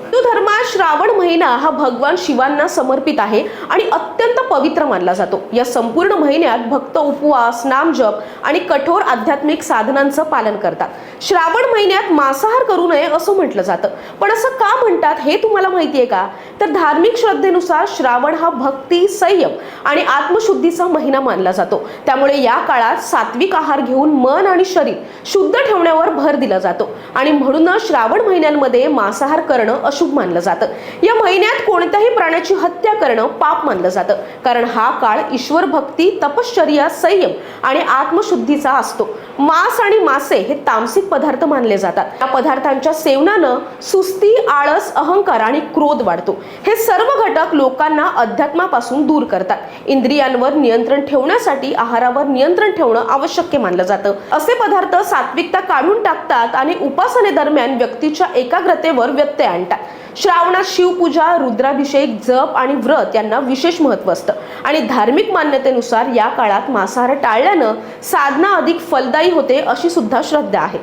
हिंदू धर्मात श्रावण महिना हा भगवान शिवांना समर्पित आहे आणि अत्यंत पवित्र मानला जातो। या संपूर्ण महिन्यात भक्त उपवास, नामजप आणि कठोर आध्यात्मिक साधनांचं पालन करतात। श्रावण महिन्यात मांसाहार करू नये असं म्हटलं जातं, पण असं का म्हणतात हे तुम्हाला माहिती आहे का? तर धार्मिक श्रद्धेनुसार श्रावण हा भक्ती, संयम आणि आत्मशुद्धीचा महिना मानला जातो। त्यामुळे या काळात सात्विक आहार घेऊन मन आणि शरीर शुद्ध ठेवण्यावर भर दिला जातो आणि म्हणूनच श्रावण महिन्यांमध्ये मांसाहार करणं अशुभ मानलं जातं। या महिन्यात कोणत्याही प्राण्याची हत्या करणं पाप मानलं जातं, कारण हा काळ ईश्वर भक्ती, तपश्चर्या, संयम आणि आत्मशुद्धीचा असतो। मांस आणि मासे हे तामसिक पदार्थ मानले जातात। या पदार्थांच्या सेवनानं सुस्ती, आळस, अहंकार आणि क्रोध वाढतो। हे सर्व घटक लोकांना अध्यात्मापासून दूर करतात। इंद्रियांवर नियंत्रण ठेवण्यासाठी आहारावर नियंत्रण ठेवणं आवश्यक मानलं जातं। असे पदार्थ सात्विकता काढून टाकतात आणि उपासनेदरम्यान व्यक्तीच्या एकाग्रतेवर व्यत्यय आणतात। श्रावणात शिवपूजा, रुद्राभिषेक, जप आणि व्रत यांना विशेष महत्त्व असतं आणि धार्मिक मान्यतेनुसार या काळात मांसाहार टाळल्यानं साधना अधिक फलदायी होते अशी सुद्धा श्रद्धा आहे।